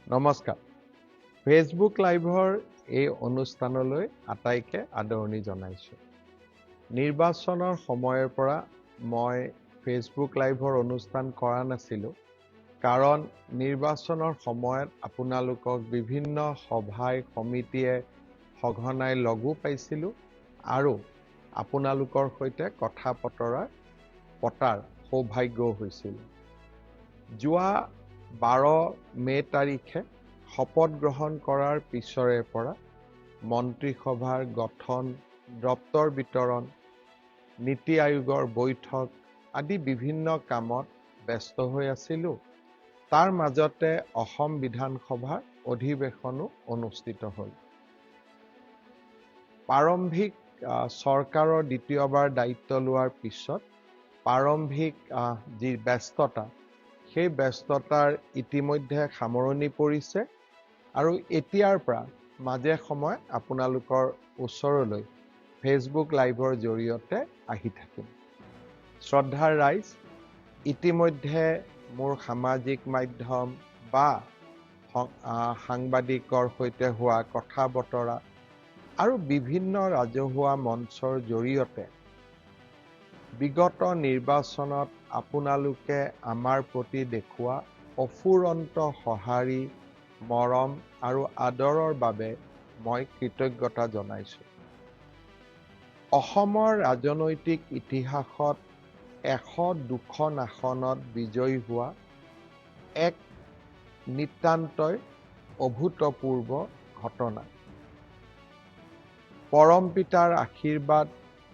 নমস্কাৰ। ফেচবুক লাইভৰ এই অনুষ্ঠানলৈ আটাইকে আদৰণি জনাইছোঁ। নিৰ্বাচনৰ সময়ৰ পৰা মই ফেচবুক লাইভৰ অনুষ্ঠান কৰা নাছিলোঁ, কাৰণ নিৰ্বাচনৰ সময়ত আপোনালোকক বিভিন্ন সভাই সমিতিয়ে সঘনাই লগো পাইছিলোঁ আৰু আপোনালোকৰ সৈতে কথা পতাৰ সৌভাগ্যও হৈছিল। যোৱা 12 মে তাৰিখে শপত গ্ৰহণ কৰাৰ পিছৰে পৰা মন্ত্ৰীসভাৰ গঠন, দপ্তৰ বিতৰণ, নীতি আয়োগৰ বৈঠক আদি বিভিন্ন কামত ব্যস্ত হৈ আছিলোঁ। তাৰ মাজতে অসম বিধানসভাৰ অধিৱেশনো অনুষ্ঠিত হ'ল। প্ৰাৰম্ভিক চৰকাৰৰ দ্বিতীয়বাৰ দায়িত্ব লোৱাৰ পিছত প্ৰাৰম্ভিক যি ব্যস্ততা, সেই ব্যস্ততাৰ ইতিমধ্যে সামৰণি পৰিছে আৰু এতিয়াৰ পৰা মাজে সময়ে আপোনালোকৰ ওচৰলৈ ফেচবুক লাইভৰ জৰিয়তে আহি থাকিম। শ্ৰদ্ধাৰ ৰাইজ, ইতিমধ্যে মোৰ সামাজিক মাধ্যম বা সাংবাদিকৰ সৈতে হোৱা কথা বতৰা আৰু বিভিন্ন ৰাজহুৱা মঞ্চৰ জৰিয়তে বিগত নিৰ্বাচনত আপোনালোকে আমাৰ প্ৰতি দেখুওৱা অফুৰন্ত সঁহাৰি, মৰম আৰু আদৰৰ বাবে মই কৃতজ্ঞতা জনাইছোঁ। অসমৰ ৰাজনৈতিক ইতিহাসত 102খন আসনত বিজয়ী হোৱা এক নিতান্তই অভূতপূৰ্ব ঘটনা। পৰম পিতাৰ আশীৰ্বাদ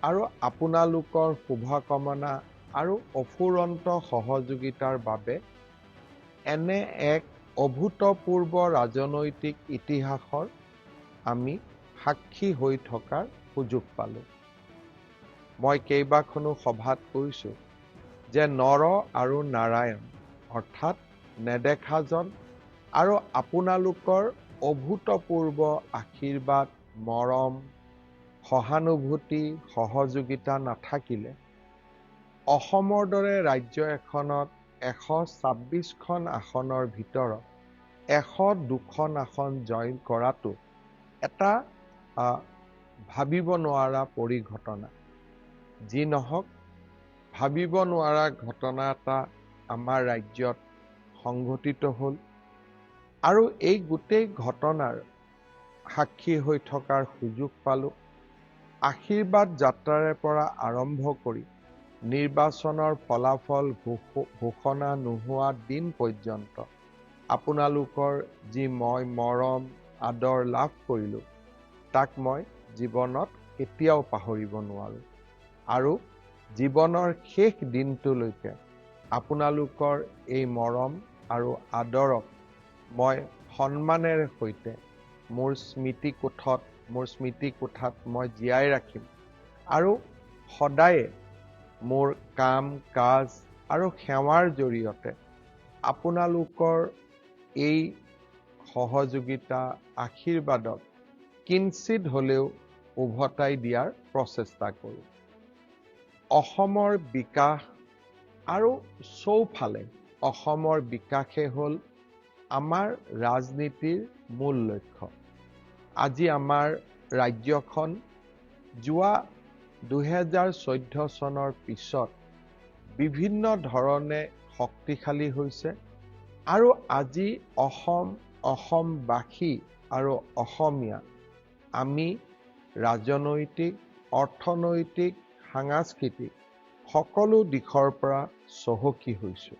আৰু আপোনালোকৰ শুভকামনা আৰু অফুৰন্ত সহযোগিতাৰ বাবে এনে এক অভূতপূৰ্ব ৰাজনৈতিক ইতিহাসৰ আমি সাক্ষী হৈ থকাৰ সুযোগ পালোঁ। মই কেইবাখনো সভাত কৈছোঁ যে নৰ আৰু নাৰায়ণ অৰ্থাৎ নেদেখাজন আৰু আপোনালোকৰ অভূতপূৰ্ব আশীৰ্বাদ, মৰম, সহানুভূতি, সহযোগিতা নাথাকিলে অসমৰ দৰে ৰাজ্য এখনত 126খন আসনৰ ভিতৰত 102খন আসন জয় কৰাটো এটা ভাবিব নোৱাৰা পৰিঘটনা। যি নহওক, ভাবিব নোৱাৰা ঘটনা এটা আমাৰ ৰাজ্যত সংঘটিত হ'ল আৰু এই গোটেই ঘটনাৰ সাক্ষী হৈ থকাৰ সুযোগ পালোঁ। আশীৰ্বাদ যাত্ৰাৰে পৰা আৰম্ভ কৰি নিৰ্বাচনৰ ফলাফল ঘোষণা নোহোৱা দিন পৰ্যন্ত আপোনালোকৰ যি মই মৰম, আদৰ লাভ কৰিলোঁ, তাক মই জীৱনত কেতিয়াও পাহৰিব নোৱাৰোঁ আৰু জীৱনৰ শেষ দিনটোলৈকে আপোনালোকৰ এই মৰম আৰু আদৰক মই সন্মানেৰে সৈতে মোৰ স্মৃতিকোঠাত মই জীয়াই ৰাখিম আৰু সদায়ে মোৰ কাম কাজ আৰু সেৱাৰ জৰিয়তে আপোনালোকৰ এই সহযোগিতা, আশীৰ্বাদক কিঞ্চিত হ'লেও উভতাই দিয়াৰ প্ৰচেষ্টা কৰোঁ। অসমৰ বিকাশ আৰু চৌফালে অসমৰ বিকাশে হ'ল আমাৰ ৰাজনীতিৰ মূল লক্ষ্য। আজি আমাৰ ৰাজ্যখন যোৱা 2014 চনৰ পিছত বিভিন্ন ধৰণে শক্তিশালী হৈছে আৰু আজি অসমবাসী আৰু অসমীয়া আমি ৰাজনৈতিক, অৰ্থনৈতিক, সাংস্কৃতিক সকলো দিশৰ পৰা চহকী হৈছোঁ।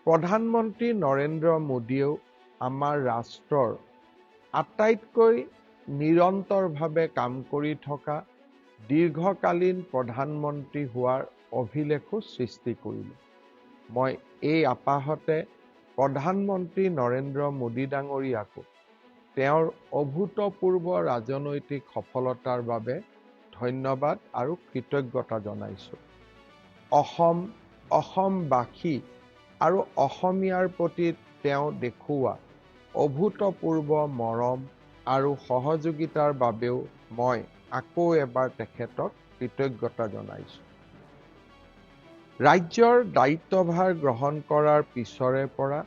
প্ৰধানমন্ত্ৰী নৰেন্দ্ৰ মোদীয়েও আমাৰ ৰাষ্ট্ৰৰ আটাইতকৈ নিৰন্তৰভাৱে কাম কৰি থকা দীৰ্ঘকালীন প্ৰধানমন্ত্ৰী হোৱাৰ অভিলেখো সৃষ্টি কৰিলে। মই এই আপাহতে প্ৰধানমন্ত্ৰী নৰেন্দ্ৰ মোদী ডাঙৰীয়াকো তেওঁৰ অভূতপূৰ্ব ৰাজনৈতিক সফলতাৰ বাবে ধন্যবাদ আৰু কৃতজ্ঞতা জনাইছোঁ। অসমবাসী আৰু অসমীয়াৰ প্ৰতি তেওঁ দেখুওৱা অভূতপূৰ্ব মৰম আৰু সহযোগিতাৰ বাবেও মই আকৌ এবাৰ তেখেতক কৃতজ্ঞতা জনাইছোঁ। ৰাজ্যৰ দায়িত্বভাৰ গ্ৰহণ কৰাৰ পিছৰে পৰা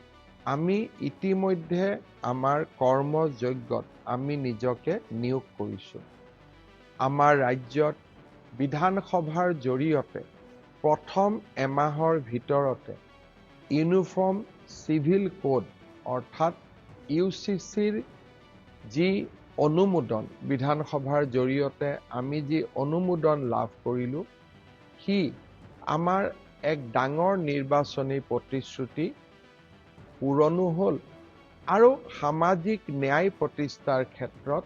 আমি ইতিমধ্যে আমাৰ কৰ্মযজ্ঞত আমি নিজকে নিয়োগ কৰিছোঁ। আমাৰ ৰাজ্যত বিধানসভাৰ জৰিয়তে প্ৰথম এমাহৰ ভিতৰতে ইউনিফৰ্ম চিভিল কোড অৰ্থাৎ UCCৰ যি অনুমোদন বিধানসভাৰ জৰিয়তে আমি যি অনুমোদন লাভ কৰিলোঁ, সি আমাৰ এক ডাঙৰ নিৰ্বাচনী প্ৰতিশ্ৰুতি পূৰণো হ'ল আৰু সামাজিক ন্যায় প্ৰতিষ্ঠাৰ ক্ষেত্ৰত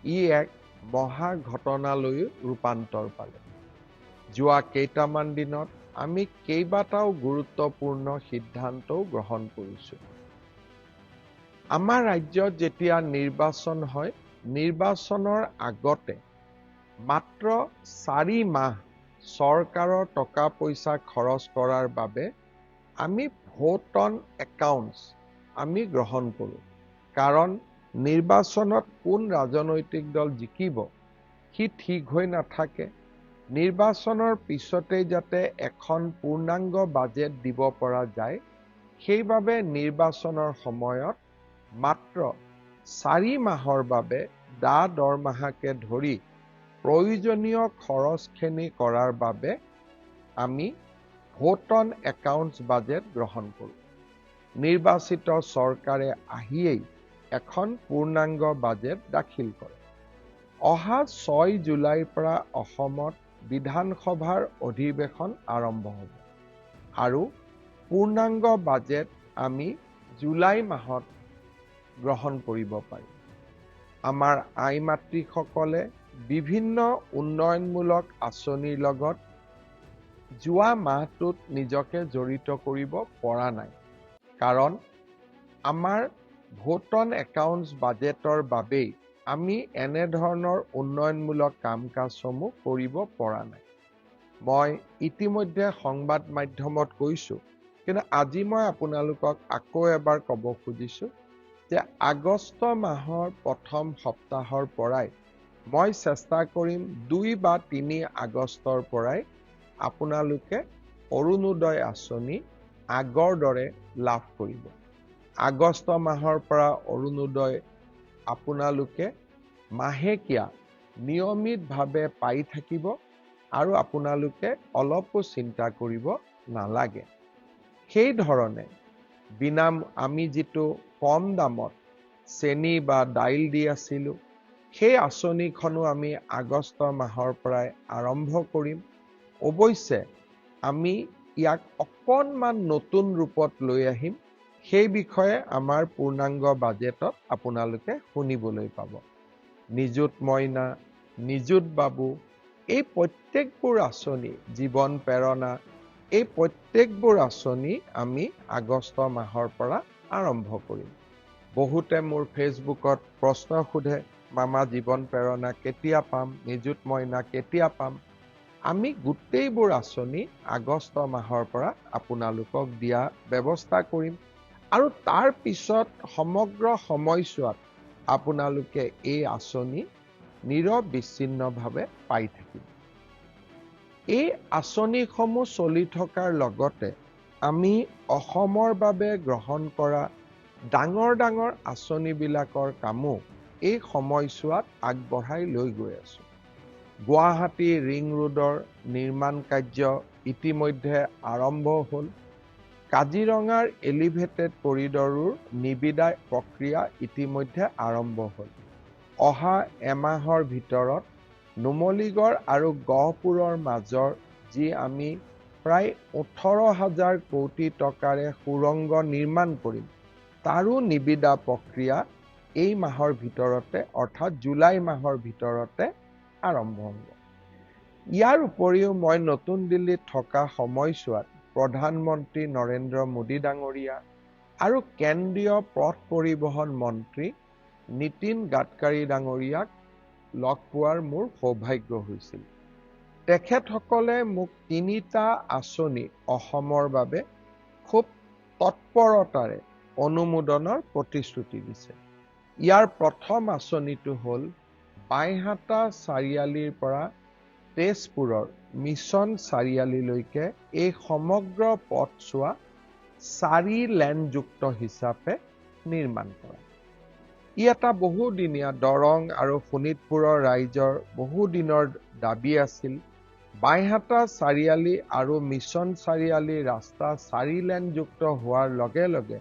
ই এক মহা ঘটনালৈ ৰূপান্তৰ পালে। যোৱা কেইটামান দিনত আমি কেইবাটাও গুৰুত্বপূৰ্ণ সিদ্ধান্তও গ্ৰহণ কৰিছোঁ। আমাৰ ৰাজ্যত যেতিয়া নিৰ্বাচন হয়, নিৰ্বাচনৰ আগতে মাত্ৰ 4 মাহ চৰকাৰৰ টকা পইচা খৰচ কৰাৰ বাবে আমি ভোট অন একাউণ্টছ আমি গ্ৰহণ কৰোঁ। কাৰণ নিৰ্বাচনত কোন ৰাজনৈতিক দল জিকিব সি ঠিক হৈ নাথাকে। নিৰ্বাচনৰ পিছতেই যাতে এখন পূৰ্ণাংগ বাজেট দিব পৰা যায়, সেইবাবে নিৰ্বাচনৰ সময়ত মাত্ৰ 4 মাহৰ বাবে দৰমহাকে ধৰি প্ৰয়োজনীয় খৰচখিনি কৰাৰ বাবে আমি ভোট অন একাউণ্টছ বাজেট গ্ৰহণ কৰোঁ। নিৰ্বাচিত চৰকাৰে আহিয়েই এখন পূৰ্ণাংগ বাজেট দাখিল কৰে। অহা 6 জুলাইৰ পৰা অসমত বিধানসভাৰ অধিৱেশন আৰম্ভ হ'ব আৰু পূৰ্ণাংগ বাজেট আমি জুলাই মাহত গ্ৰহণ কৰিব পাৰিম। আমাৰ আই মাতৃসকলে বিভিন্ন উন্নয়নমূলক আঁচনিৰ লগত যোৱা মাহটোত নিজকে জড়িত কৰিব পৰা নাই। কাৰণ আমাৰ ভোট অন একাউণ্টছ বাজেটৰ বাবেই আমি এনেধৰণৰ উন্নয়নমূলক কাম কাজসমূহ কৰিব পৰা নাই। মই ইতিমধ্যে সংবাদ মাধ্যমত কৈছোঁ, কিন্তু আজি মই আপোনালোকক আকৌ এবাৰ ক'ব খুজিছোঁ যে আগষ্ট মাহৰ প্ৰথম সপ্তাহৰ পৰাই মই চেষ্টা কৰিম 2 বা 3 আগষ্টৰ পৰাই আপোনালোকে অৰুণোদয় আঁচনি আগৰ দৰে লাভ কৰিব। আগষ্ট মাহৰ পৰা অৰুণোদয় আপোনালোকে মাহেকীয়া নিয়মিতভাৱে পাই থাকিব আৰু আপোনালোকে অলপো চিন্তা কৰিব নালাগে। সেই ধৰণে আমি যিটো কম দামত চেনি বা দাইল দি আছিলোঁ, সেই আঁচনিখনো আমি আগষ্ট মাহৰ পৰাই আৰম্ভ কৰিম। অৱশ্যে আমি ইয়াক অকণমান নতুন ৰূপত লৈ আহিম। সেই বিষয়ে আমাৰ পূৰ্ণাংগ বাজেটত আপোনালোকে শুনিবলৈ পাব। নিযুত মইনা, নিযুত বাবু, এই প্ৰত্যেকবোৰ আঁচনি, জীৱন প্ৰেৰণা, এই প্ৰত্যেকবোৰ আঁচনি আমি আগষ্ট মাহৰ পৰা আৰম্ভ কৰিম। বহুতে মোৰ ফেচবুকত প্ৰশ্ন সোধে, মামা জীৱন প্ৰেৰণা কেতিয়া পাম, নিযুত মইনা কেতিয়া পাম? আমি গোটেইবোৰ আঁচনি আগষ্ট মাহৰ পৰা আপোনালোকক দিয়া ব্যৱস্থা কৰিম আৰু তাৰ পিছত সমগ্ৰ সময়ছোৱাত আপোনালোকে এই আঁচনি নিৰবিচ্ছিন্নভাৱে পাই থাকিব। এই আঁচনিসমূহ চলি থকাৰ লগতে আমি অসমৰ বাবে গ্ৰহণ কৰা ডাঙৰ ডাঙৰ আঁচনিবিলাকৰ কামো এই সময়ছোৱাত আগবঢ়াই লৈ গৈ আছোঁ। গুৱাহাটী ৰিং ৰোডৰ নিৰ্মাণ কাৰ্য ইতিমধ্যে আৰম্ভ হ'ল। কাজিৰঙাৰ এলিভেটেড কৰিডৰৰ নিবিদা প্ৰক্ৰিয়া ইতিমধ্যে আৰম্ভ হ'ল। অহা এমাহৰ ভিতৰত নুমলীগড় আৰু গহপুৰৰ মাজৰ যি আমি প্ৰায় 18,000 কোটি টকাৰে সুৰংগ নিৰ্মাণ কৰিম, তাৰো নিবিদা প্ৰক্ৰিয়া এই মাহৰ ভিতৰতে অৰ্থাৎ জুলাই মাহৰ ভিতৰতে আৰম্ভ হ'ব। ইয়াৰ উপৰিও মই নতুন দিল্লীত থকা সময়ছোৱাত প্ৰধানমন্ত্ৰী নৰেন্দ্ৰ মোদী ডাঙৰীয়া আৰু কেন্দ্ৰীয় পথ পৰিবহণ মন্ত্ৰী নীতিন গাডকাৰী ডাঙৰীয়াক লগ পোৱাৰ মোৰ সৌভাগ্য হৈছিল। তেখেতসকলে মোক 3টা আঁচনি অসমৰ বাবে খুব তৎপৰতাৰে অনুমোদনৰ প্ৰতিশ্ৰুতি দিছে। ইয়াৰ প্ৰথম আঁচনিটো হ'ল বাইহাটা চাৰিআলিৰ পৰা তেজপুৰৰ মিছন চাৰিআলিলৈকে এই সমগ্ৰ পথছোৱা 4 লেনযুক্ত হিচাপে নিৰ্মাণ কৰা। ই এটা বহুদিনীয়া দৰং আৰু শোণিতপুৰৰ ৰাইজৰ বহুদিনৰ দাবী আছিল। বাইহাটা চাৰিআলি আৰু মিছন চাৰিআলি ৰাস্তা 4 লেনযুক্ত হোৱাৰ লগে লগে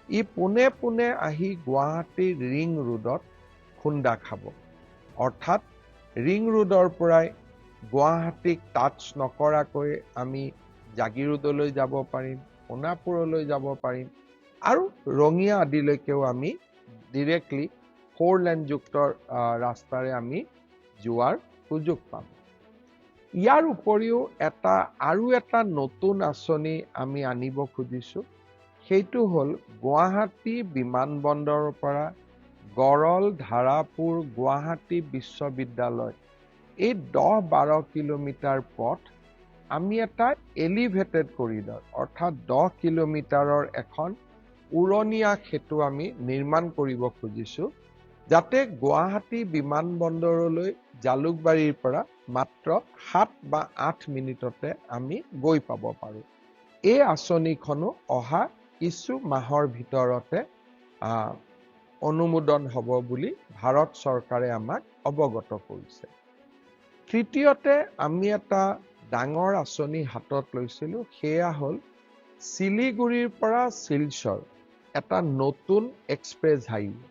ই পোনে পোনে আহি গুৱাহাটীৰ ৰিং ৰোডত খুন্দা খাব। অৰ্থাৎ ৰিং ৰোডৰ পৰাই গুৱাহাটীক টাচ নকৰাকৈ আমি জাগিৰোডলৈ যাব পাৰিম, সোণাপুৰলৈ যাব পাৰিম আৰু ৰঙিয়া আদিলৈকেও আমি ডিৰেক্টলি 4 লেনযুক্ত ৰাস্তাৰে আমি যোৱাৰ সুযোগ পাম। ইয়াৰ উপৰিও আৰু এটা নতুন আঁচনি আমি আনিব খুজিছোঁ। সেইটো হ'ল গুৱাহাটী বিমানবন্দৰৰ পৰা গড়ল, ধাৰাপুৰ, গুৱাহাটী বিশ্ববিদ্যালয় এই 10-12 কিলোমিটাৰ পথ আমি এটা এলিভেটেড কৰিডৰ অৰ্থাৎ 10 কিলোমিটাৰৰ এখন উৰণীয়া সেতু আমি নিৰ্মাণ কৰিব খুজিছোঁ, যাতে গুৱাহাটী বিমানবন্দৰলৈ জালুকবাৰীৰ পৰা মাত্ৰ 7 বা 8 মিনিটতে আমি গৈ পাব পাৰোঁ। এই আঁচনিখনো অহা কিছু মাহৰ ভিতৰতে অনুমোদন হ'ব বুলি ভাৰত চৰকাৰে আমাক অৱগত কৰিছে। তৃতীয়তে আমি এটা ডাঙৰ আঁচনি হাতত লৈছিলোঁ, সেয়া হ'ল শিলিগুৰিৰ পৰা শিলচৰ এটা নতুন এক্সপ্ৰেছ হাইৱে।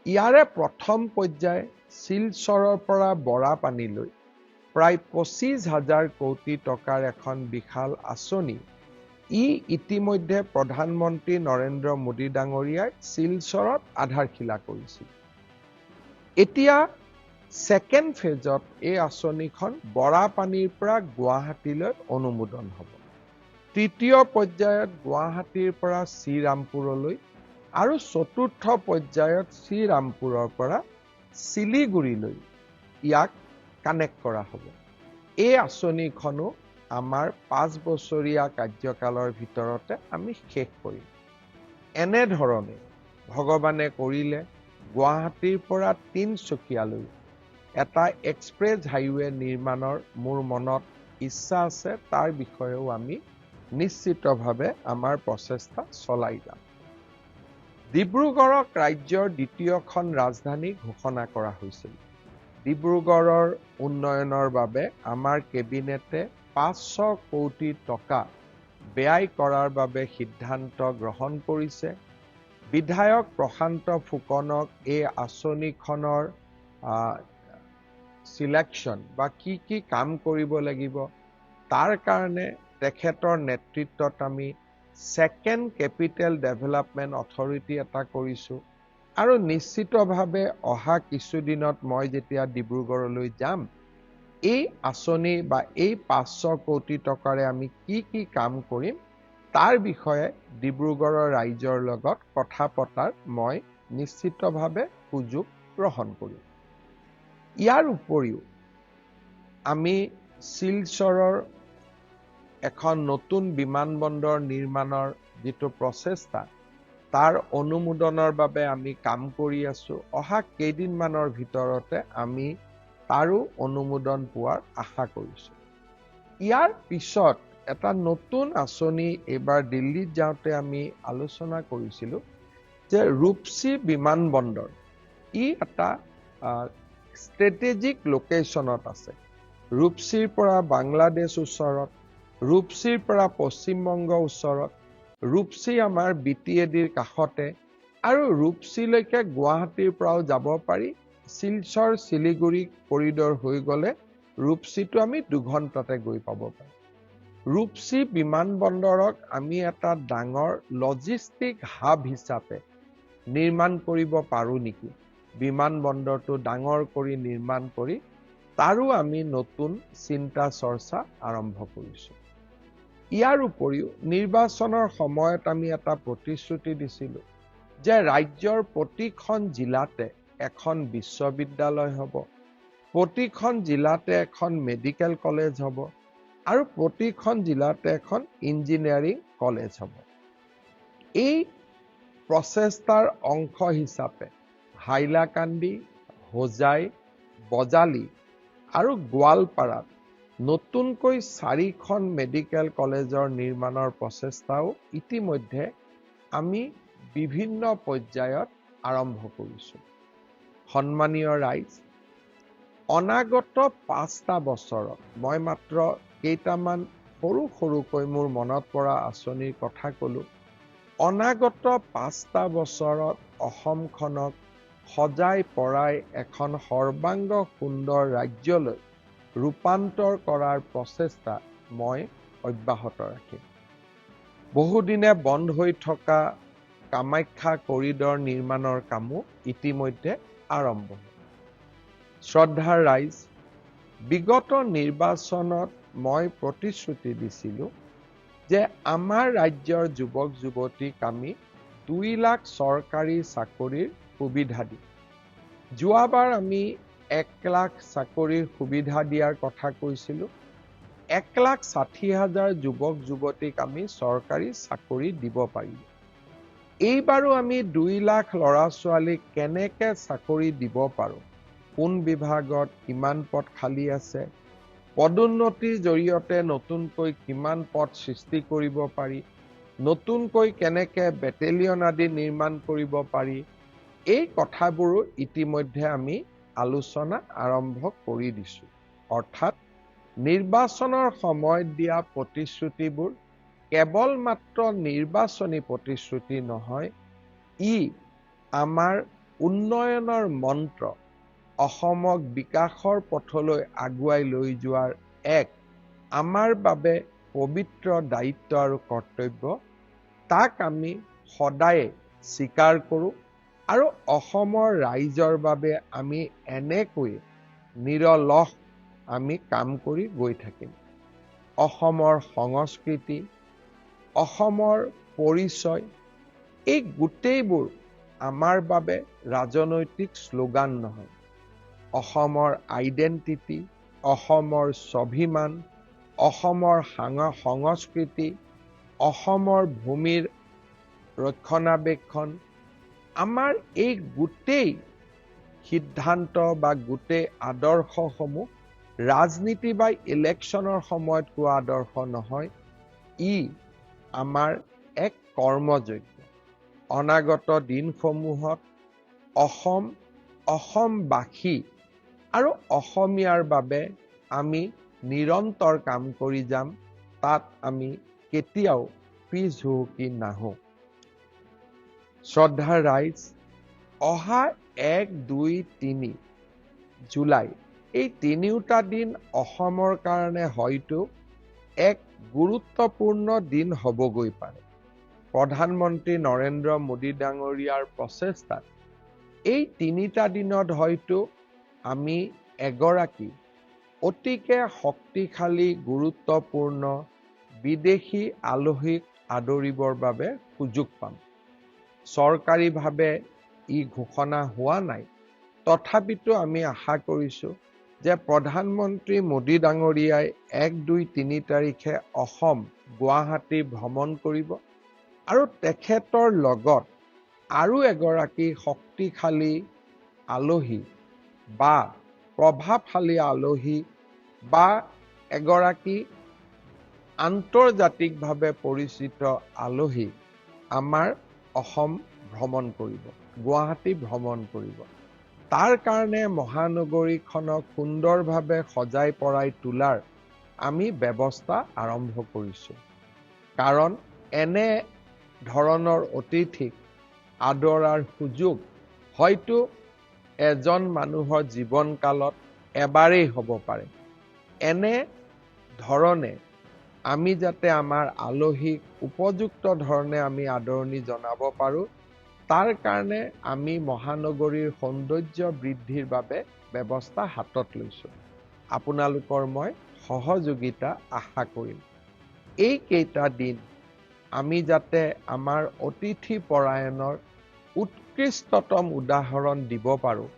ইয়াৰে প্ৰথম পৰ্যায় শিলচৰৰ পৰা বৰাপানীলৈ প্ৰায় 25,000 কোটি টকাৰ এখন বিশাল আঁচনি। ই ইতিমধ্যে প্ৰধানমন্ত্ৰী নৰেন্দ্ৰ মোদী ডাঙৰীয়াই শিলচৰত আধাৰশিলা কৰিছিল। এতিয়া ছেকেণ্ড ফেজত এই আঁচনিখন বৰাপানীৰ পৰা গুৱাহাটীলৈ অনুমোদন হ'ব। তৃতীয় পৰ্যায়ত গুৱাহাটীৰ পৰা শ্ৰীৰামপুৰলৈ আৰু চতুৰ্থ পৰ্যায়ত শ্ৰীৰামপুৰৰ পৰা শিলিগুৰিলৈ ইয়াক কানেক্ট কৰা হ'ব। এই আঁচনিখনো আমাৰ 5 বছৰীয়া কাৰ্যকালৰ ভিতৰতে আমি শেষ কৰিম। এনেধৰণে ভগৱানে কৰিলে গুৱাহাটীৰ পৰা তিনিচুকীয়ালৈ এটা এক্সপ্ৰেছ হাইৱে নিৰ্মাণৰ মোৰ মনত ইচ্ছা আছে। তাৰ বিষয়েও আমি নিশ্চিতভাৱে আমাৰ প্ৰচেষ্টা চলাই যাম। ডিব্ৰুগড়ক ৰাজ্যৰ দ্বিতীয়খন ৰাজধানী ঘোষণা কৰা হৈছিল। ডিব্ৰুগড়ৰ উন্নয়নৰ বাবে আমাৰ কেবিনেটে 500 কোটি টকা ব্যয় কৰাৰ বাবে সিদ্ধান্ত গ্ৰহণ কৰিছে। বিধায়ক প্ৰশান্ত ফুকনক এই আঁচনিখনৰ সিলেকশ্যন বা কি কাম কৰিব লাগিব তাৰ কাৰণে তেখেতৰ নেতৃত্বত আমি ছেকেণ্ড কেপিটেল ডেভেলপমেণ্ট অথৰিটি এটা কৰিছোঁ আৰু নিশ্চিতভাৱে অহা কিছুদিনত মই যেতিয়া ডিব্ৰুগড়লৈ যাম, এই আঁচনি বা এই 500 কোটি টকাৰে আমি কি কাম কৰিম তাৰ বিষয়ে ডিব্ৰুগড়ৰ ৰাইজৰ লগত কথা পতাৰ মই নিশ্চিতভাৱে সুযোগ গ্ৰহণ কৰিম। ইয়াৰ উপৰিও আমি শিলচৰৰ এখন নতুন বিমানবন্দৰ নিৰ্মাণৰ যিটো প্ৰচেষ্টা তাৰ অনুমোদনৰ বাবে আমি কাম কৰি আছোঁ। অহা কেইদিনমানৰ ভিতৰতে আমি তাৰো অনুমোদন পোৱাৰ আশা কৰিছোঁ। ইয়াৰ পিছত এটা নতুন আঁচনি এইবাৰ দিল্লীত যাওঁতে আমি আলোচনা কৰিছিলোঁ যে ৰূপসী বিমানবন্দৰ ই এটা ষ্ট্ৰেটেজিক লোকেশ্যনত আছে। ৰূপসীৰ পৰা বাংলাদেশ ওচৰত, ৰূপসীৰ পৰা পশ্চিমবংগ ওচৰত, ৰূপসী আমাৰ BTADৰ কাষতে আৰু ৰূপসীলৈকে গুৱাহাটীৰ পৰাও যাব পাৰি। শিলচৰ শিলিগুৰি কৰিডৰ হৈ গ'লে ৰূপসীটো আমি 2 ঘণ্টাতে গৈ পাব পাৰোঁ। ৰূপসী বিমানবন্দৰক আমি এটা ডাঙৰ লজিষ্টিক হাব হিচাপে নিৰ্মাণ কৰিব পাৰোঁ নেকি? বিমানবন্দৰটো ডাঙৰ কৰি নিৰ্মাণ কৰি তাৰো আমি নতুন চিন্তা চৰ্চা আৰম্ভ কৰিছোঁ। ইয়াৰ উপৰিও নিৰ্বাচনৰ সময়ত আমি এটা প্ৰতিশ্ৰুতি দিছিলোঁ যে ৰাজ্যৰ প্ৰতিখন জিলাতে এখন বিশ্ববিদ্যালয় হ'ব, প্ৰতিখন জিলাতে এখন মেডিকেল কলেজ হ'ব আৰু প্ৰতিখন জিলাতে এখন ইঞ্জিনিয়াৰিং কলেজ হ'ব। এই প্ৰচেষ্টাৰ অংশ হিচাপে হাইলাকান্দি, হোজাই, বজালি আৰু গোৱালপাৰাত নতুনকৈ 4খন মেডিকেল কলেজৰ নিৰ্মাণৰ প্ৰচেষ্টাও ইতিমধ্যে আমি বিভিন্ন পৰ্যায়ত আৰম্ভ কৰিছোঁ। সন্মানীয় ৰাইজ, অনাগত 5টা বছৰত মই মাত্ৰ কেইটামান সৰুকৈ মোৰ মনত পৰা আঁচনিৰ কথা ক'লো। অনাগত 5টা বছৰত অসমখনক সজাই পৰাই এখন সৰ্বাংগ সুন্দৰ ৰাজ্যলৈ ৰূপান্তৰ কৰাৰ প্ৰচেষ্টা মই অব্যাহত ৰাখিম। বহুদিনে বন্ধ হৈ থকা কামাখ্যা কৰিডৰ নিৰ্মাণৰ কামো ইতিমধ্যে আৰম্ভ হ'ল। শ্ৰদ্ধাৰ ৰাইজ, বিগত নিৰ্বাচনত মই প্ৰতিশ্ৰুতি দিছিলোঁ যে আমাৰ ৰাজ্যৰ যুৱক যুৱতীক আমি 2 লাখ চৰকাৰী চাকৰিৰ সুবিধা দিম। যোৱাবাৰ আমি 1 লাখ চাকৰিৰ সুবিধা দিয়াৰ কথা কৈছিলোঁ। 1,60,000 যুৱক যুৱতীক আমি চৰকাৰী চাকৰি দিব পাৰিম। এইবাৰো আমি 2 লাখ ল'ৰা ছোৱালীক কেনেকৈ চাকৰি দিব পাৰোঁ, কোন বিভাগত কিমান পদ খালী আছে, পদোন্নতিৰ জৰিয়তে নতুনকৈ কিমান পদ সৃষ্টি কৰিব পাৰি, নতুনকৈ কেনেকৈ বেটেলিয়ন আদি নিৰ্মাণ কৰিব পাৰি, এই কথাবোৰো ইতিমধ্যে আমি আলোচনা আৰম্ভ কৰি দিছোঁ। অৰ্থাৎ নিৰ্বাচনৰ সময়ত দিয়া প্ৰতিশ্ৰুতিবোৰ কেৱল মাত্ৰ নিৰ্বাচনী প্ৰতিশ্ৰুতি নহয়, ই আমাৰ উন্নয়নৰ মন্ত্ৰ, অসমক বিকাশৰ পথলৈ আগুৱাই লৈ যোৱাৰ এক আমাৰ বাবে পবিত্ৰ দায়িত্ব আৰু কৰ্তব্য। তাক আমি সদায়ে স্বীকাৰ কৰোঁ আৰু অসমৰ ৰাইজৰ বাবে আমি এনেকৈ নিৰলস আমি কাম কৰি গৈ থাকিম। অসমৰ সংস্কৃতি, অসমৰ পৰিচয়, এই গোটেইবোৰ আমাৰ বাবে ৰাজনৈতিক শ্লোগান নহয়। অসমৰ আইডেণ্টিটি, অসমৰ স্বাভিমান, অসমৰ সংস্কৃতি, অসমৰ ভূমিৰ ৰক্ষণাবেক্ষণ, আমাৰ এই গোটেই সিদ্ধান্ত বা গোটেই আদৰ্শসমূহ ৰাজনীতি বা ইলেকশ্যনৰ সময়ত কোৱা আদৰ্শ নহয়, ই আমাৰ এক কৰ্মযজ্ঞ। অনাগত দিনসমূহত অসমবাসী আৰু অসমীয়াৰ বাবে আমি নিৰন্তৰ কাম কৰি যাম। তাত আমি কেতিয়াও পিছ হুহুকি নাহোঁ। শ্ৰদ্ধাৰ ৰাইজ, অহা 1, 2, 3 জুলাই এই তিনিওটা দিন অসমৰ কাৰণে হয়তো এক গুৰুত্বপূৰ্ণ দিন হ'বগৈ পাৰে। প্ৰধানমন্ত্ৰী নৰেন্দ্ৰ মোদী ডাঙৰীয়াৰ প্ৰচেষ্টাত এই 3টা দিনত হয়তো আমি এগৰাকী অতিকে শক্তিশালী গুৰুত্বপূৰ্ণ বিদেশী আলহীক আদৰিবৰ বাবে সুযোগ পাম। চৰকাৰীভাৱে ই ঘোষণা হোৱা নাই, তথাপিতো আমি আশা কৰিছোঁ যে প্ৰধানমন্ত্ৰী মোদী ডাঙৰীয়াই 1, 2, 3 তাৰিখে অসম গুৱাহাটী ভ্ৰমণ কৰিব আৰু তেখেতৰ লগত আৰু এগৰাকী শক্তিশালী আলহী বা প্ৰভাৱশালী আলহী বা এগৰাকী আন্তৰ্জাতিকভাৱে পৰিচিত আলহী আমাৰ অসম ভ্ৰমণ কৰিব, গুৱাহাটী ভ্ৰমণ কৰিব। তাৰ কাৰণে মহানগৰীখনক সুন্দৰভাৱে সজাই পৰাই তোলাৰ আমি ব্যৱস্থা আৰম্ভ কৰিছোঁ। কাৰণ এনে ধৰণৰ অতিথিক আদৰাৰ সুযোগ হয়তো এজন মানুহৰ জীৱনকালত এবাৰেই হ'ব পাৰে। এনে ধৰণে আমি যাতে আমাৰ আলহীক উপযুক্ত ধৰণে আমি আদৰণি জনাব পাৰোঁ, তাৰ কাৰণে আমি মহানগৰীৰ সৌন্দৰ্য বৃদ্ধিৰ বাবে ব্যৱস্থা হাতত লৈছোঁ। আপোনালোকৰ মই সহযোগিতা আশা কৰিম। এইকেইটা দিন আমি যাতে আমাৰ অতিথি পৰায়ণৰ উৎকৃষ্টতম উদাহৰণ দিব পাৰোঁ,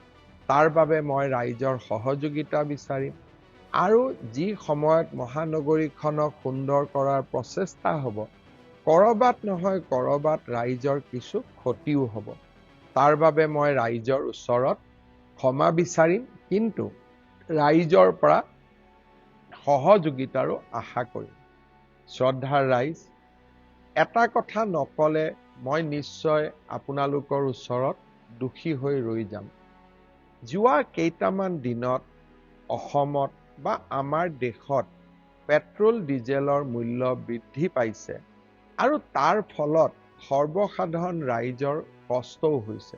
তাৰ বাবে মই ৰাইজৰ সহযোগিতা বিচাৰিম। আৰু যি সময়ত মহানগৰীখনক সুন্দৰ কৰাৰ প্ৰচেষ্টা হ'ব, ক'ৰবাত নহয় ক'ৰবাত ৰাইজৰ কিছু ক্ষতিও হ'ব। তাৰ বাবে মই ৰাইজৰ ওচৰত ক্ষমা বিচাৰিম, কিন্তু ৰাইজৰ পৰা সহযোগিতাৰো আশা কৰিম। শ্ৰদ্ধাৰ ৰাইজ, এটা কথা নকলে মই নিশ্চয় আপোনালোকৰ ওচৰত দোষী হৈ ৰৈ যাম। যোৱা কেইটামান দিনত অসমত বা আমাৰ দেশত পেট্ৰল ডিজেলৰ মূল্য বৃদ্ধি পাইছে আৰু তাৰ ফলত সৰ্বসাধাৰণ ৰাইজৰ কষ্টও হৈছে।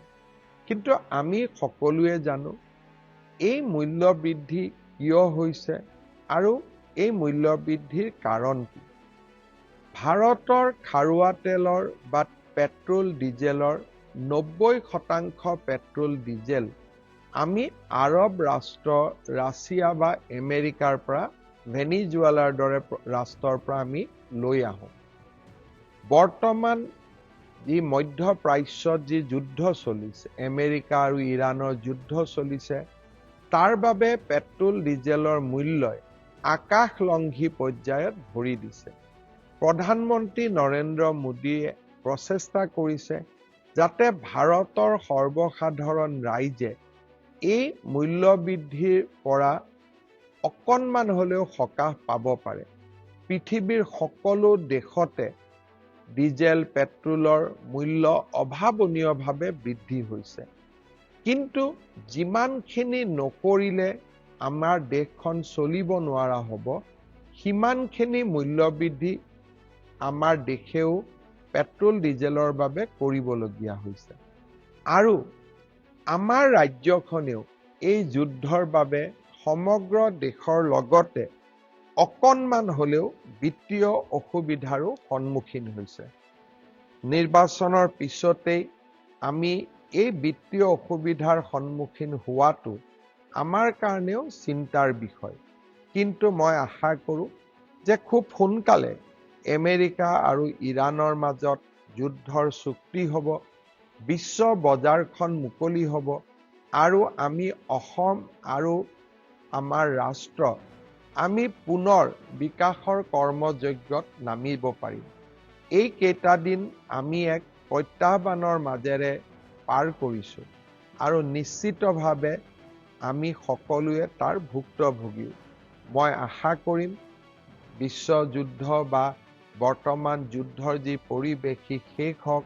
কিন্তু আমি সকলোৱে জানো এই মূল্য বৃদ্ধি কিয় হৈছে আৰু এই মূল্য বৃদ্ধিৰ কাৰণ কি। ভাৰতৰ খাৰুৱা তেলৰ বা পেট্ৰল ডিজেলৰ 90% পেট্ৰল ডিজেল আমি আৰব ৰাষ্ট্ৰ, ৰাছিয়া বা আমেৰিকাৰ পৰা, ভেনিজুৱেলাৰ দৰে ৰাষ্ট্ৰৰ পৰা আমি লৈ আহোঁ। বৰ্তমান যি মধ্যপ্ৰাচ্যত যি যুদ্ধ চলিছে, আমেৰিকা আৰু ইৰাণৰ যুদ্ধ চলিছে, তাৰ বাবে পেট্ৰল ডিজেলৰ মূল্যই আকাশলংঘী পৰ্যায়ত ভৰি দিছে। প্ৰধানমন্ত্ৰী নৰেন্দ্ৰ মোদীয়ে প্ৰচেষ্টা কৰিছে যাতে ভাৰতৰ সৰ্বসাধাৰণ ৰাইজে এই মূল্য বৃদ্ধিৰ পৰা অকণমান হ'লেও সকাহ পাব পাৰে। পৃথিৱীৰ সকলো দেশতে ডিজেল পেট্ৰলৰ মূল্য অভাৱনীয়ভাৱে বৃদ্ধি হৈছে। কিন্তু যিমানখিনি নকৰিলে আমাৰ দেশখন চলিব নোৱাৰা হ'ব, সিমানখিনি মূল্য বৃদ্ধি আমাৰ দেশেও পেট্ৰল ডিজেলৰ বাবে কৰিবলগীয়া হৈছে। আৰু আমাৰ ৰাজ্যখনেও এই যুদ্ধৰ বাবে সমগ্ৰ দেশৰ লগতে অকণমান হ'লেও বিত্তীয় অসুবিধাৰো সন্মুখীন হৈছে। নিৰ্বাচনৰ পিছতেই আমি এই বিত্তীয় অসুবিধাৰ সন্মুখীন হোৱাটো আমাৰ কাৰণেও চিন্তাৰ বিষয়। কিন্তু মই আশা কৰোঁ যে খুব সোনকালে আমেৰিকা আৰু ইৰাণৰ মাজত যুদ্ধৰ চুক্তি হ'ব, বিশ্ব বজাৰখন মুকলি হ'ব আৰু আমি অসম আৰু আমাৰ ৰাষ্ট্ৰ আমি পুনৰ বিকাশৰ কৰ্মযজ্ঞত নামিব পাৰিম। এই কেইটা দিন আমি এক প্ৰত্যাহ্বানৰ মাজেৰে পাৰ কৰিছোঁ আৰু নিশ্চিতভাৱে আমি সকলোৱে তাৰ ভুক্তভোগী। মই আশা কৰিম বিশ্বযুদ্ধ বা বৰ্তমান যুদ্ধৰ যি পৰিৱেশ শেষ হওক,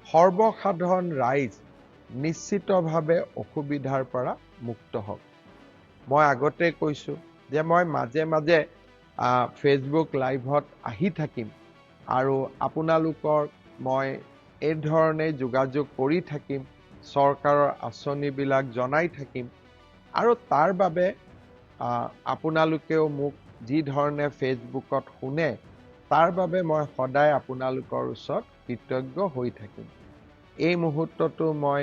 সৰ্বসাধাৰণ ৰাইজ নিশ্চিতভাৱে অসুবিধাৰ পৰা মুক্ত হওক। মই আগতে কৈছোঁ যে মই মাজে মাজে ফেচবুক লাইভত আহি থাকিম আৰু আপোনালোকৰ মই এই ধৰণে যোগাযোগ কৰি থাকিম, চৰকাৰৰ আঁচনিবিলাক জনাই থাকিম আৰু তাৰ বাবে আপোনালোকেও মোক যি ধৰণে ফেচবুকত শুনে, তাৰ বাবে মই সদায় আপোনালোকৰ ওচৰত কৃতজ্ঞ হৈ থাকিম। এই মুহূৰ্ততো মই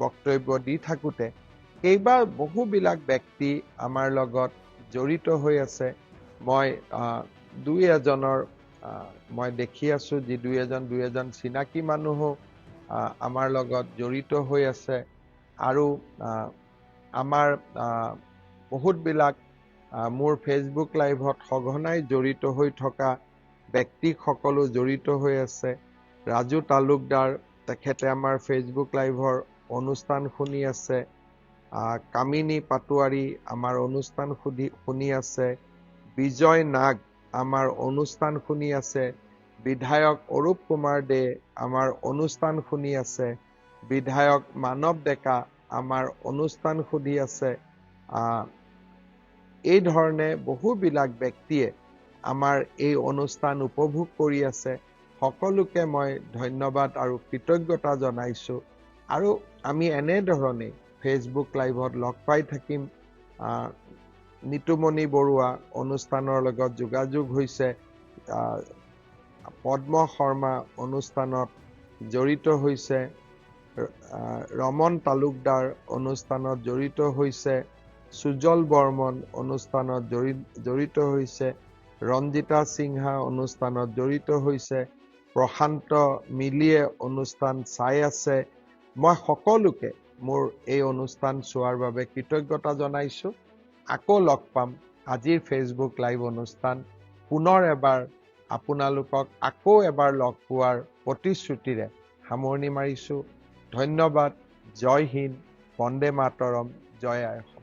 বক্তব্য দি থাকোঁতে বহুবিলাক ব্যক্তি আমাৰ লগত জড়িত হৈ আছে। মই দুই এজনৰ মই দেখি আছোঁ, যি দুই এজন চিনাকি মানুহো আমাৰ লগত জড়িত হৈ আছে আৰু আমাৰ বহুতবিলাক মোৰ ফেচবুক লাইভত সঘনাই জড়িত হৈ থকা ব্যক্তিসকলো জড়িত হৈ আছে। ৰাজু তালুকদাৰ, তেখেতে আমাৰ ফেচবুক লাইভৰ অনুষ্ঠান শুনি আছে। কামিনী পাটোৱাৰী আমাৰ অনুষ্ঠান শুনি আছে। বিজয় নাগ আমাৰ অনুষ্ঠান শুনি আছে। বিধায়ক অৰূপ কুমাৰ দে আমাৰ অনুষ্ঠান শুনি আছে। বিধায়ক মানৱ ডেকা আমাৰ অনুষ্ঠান শুনি আছে। এই ধৰণে বহুবিলাক ব্যক্তিয়ে আমাৰ এই অনুষ্ঠান উপভোগ কৰি আছে। সকলোকে মই ধন্যবাদ আৰু কৃতজ্ঞতা জনাইছোঁ আৰু আমি এনেধৰণে ফেচবুক লাইভত লগ পাই থাকিম। নিতুমণি বৰুৱা অনুষ্ঠানৰ লগত যোগাযোগ হৈছে, পদ্ম শৰ্মা অনুষ্ঠানত জড়িত হৈছে, ৰমন তালুকদাৰ অনুষ্ঠানত জড়িত হৈছে, সুজল বৰ্মন অনুষ্ঠানত জড়িত হৈছে, ৰঞ্জিতা সিংহা অনুষ্ঠানত জড়িত হৈছে, প্ৰশান্ত মিলিয়ে অনুষ্ঠান চাই আছে। মই সকলোকে মোৰ এই অনুষ্ঠান চোৱাৰ বাবে কৃতজ্ঞতা জনাইছোঁ। আকৌ লগ পাম আজিৰ ফেচবুক লাইভ অনুষ্ঠান পুনৰ এবাৰ আপোনালোকক আকৌ এবাৰ লগ পোৱাৰ প্ৰতিশ্ৰুতিৰে সামৰণি মাৰিছোঁ। ধন্যবাদ। জয় হিন্দ, বন্দে মাতৰম, জয় আই অসম।